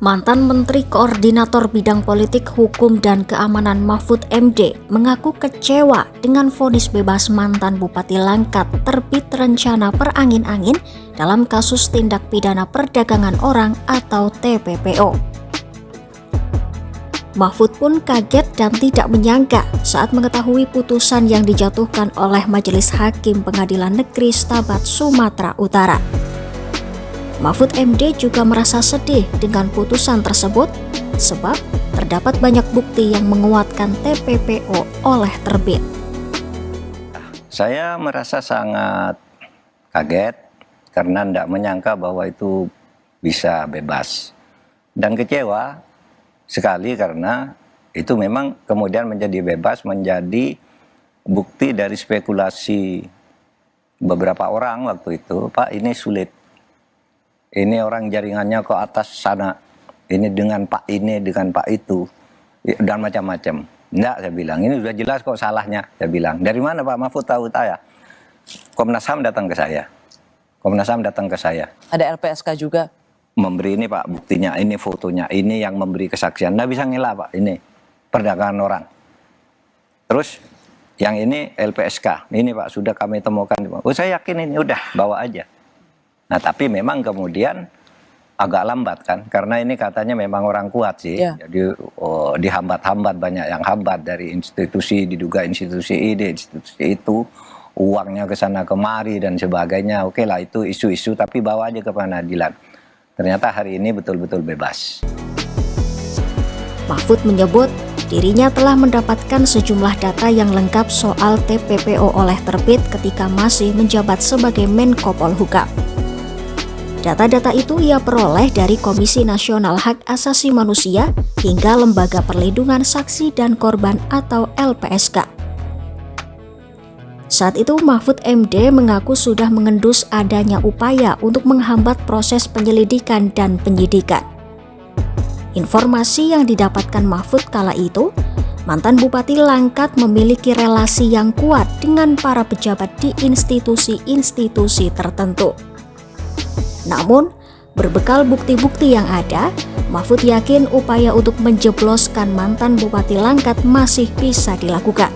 Mantan Menteri Koordinator Bidang Politik, Hukum, dan Keamanan Mahfud MD mengaku kecewa dengan vonis bebas mantan Bupati Langkat terbit rencana perangin-angin dalam kasus tindak pidana perdagangan orang atau TPPO. Mahfud pun kaget dan tidak menyangka saat mengetahui putusan yang dijatuhkan oleh Majelis Hakim Pengadilan Negeri Stabat, Sumatera Utara. Mahfud MD juga merasa sedih dengan putusan tersebut sebab terdapat banyak bukti yang menguatkan TPPO oleh terbit. Saya merasa sangat kaget karena tidak menyangka bahwa itu bisa bebas. Dan kecewa sekali karena itu memang kemudian menjadi bebas, menjadi bukti dari spekulasi beberapa orang waktu itu. Pak, ini sulit. Ini orang jaringannya ke atas sana, ini dengan Pak ini, dengan Pak itu, dan macam-macam. Enggak, saya bilang, ini sudah jelas kok salahnya, saya bilang. Dari mana Pak Mahfud tahu saya? Komnas HAM datang ke saya. Komnas HAM datang ke saya. Ada LPSK juga? Memberi ini Pak, buktinya, ini fotonya, ini yang memberi kesaksian. Nggak bisa ngelak Pak, ini perdagangan orang. Terus, yang ini LPSK, ini Pak, sudah kami temukan. Oh, saya yakin ini, udah, bawa aja. Nah, tapi memang kemudian agak lambat kan, karena ini katanya memang orang kuat sih. Ya. Jadi dihambat-hambat, banyak yang hambat dari institusi, diduga institusi ini, institusi itu, uangnya ke sana kemari dan sebagainya. Oke lah, itu isu-isu, tapi bawa aja ke pengadilan. Ternyata hari ini betul-betul bebas. Mahfud menyebut dirinya telah mendapatkan sejumlah data yang lengkap soal TPPO oleh terbit ketika masih menjabat sebagai Menko Polhukam. Data-data itu ia peroleh dari Komisi Nasional Hak Asasi Manusia hingga Lembaga Perlindungan Saksi dan Korban atau LPSK. Saat itu Mahfud MD mengaku sudah mengendus adanya upaya untuk menghambat proses penyelidikan dan penyidikan. Informasi yang didapatkan Mahfud kala itu, mantan Bupati Langkat memiliki relasi yang kuat dengan para pejabat di institusi-institusi tertentu. Namun, berbekal bukti-bukti yang ada, Mahfud yakin upaya untuk menjebloskan mantan Bupati Langkat masih bisa dilakukan.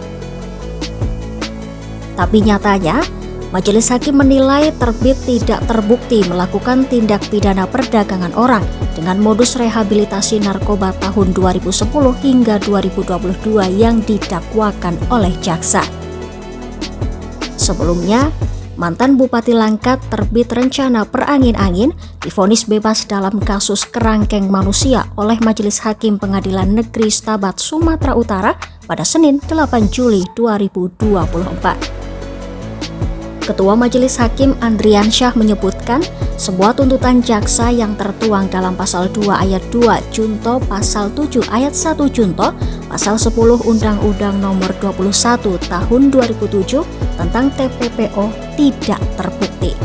Tapi nyatanya, Majelis Hakim menilai terbit tidak terbukti melakukan tindak pidana perdagangan orang dengan modus rehabilitasi narkoba tahun 2010 hingga 2022 yang didakwakan oleh jaksa. Sebelumnya, mantan Bupati Langkat terbit rencana perangin-angin divonis bebas dalam kasus kerangkeng manusia oleh Majelis Hakim Pengadilan Negeri Stabat, Sumatera Utara pada Senin 8 Juli 2024. Ketua Majelis Hakim Andriansyah menyebutkan sebuah tuntutan jaksa yang tertuang dalam pasal 2 ayat 2 Junto pasal 7 ayat 1 Junto pasal 10 Undang-Undang Nomor 21 Tahun 2007 tentang TPPO tidak terbukti.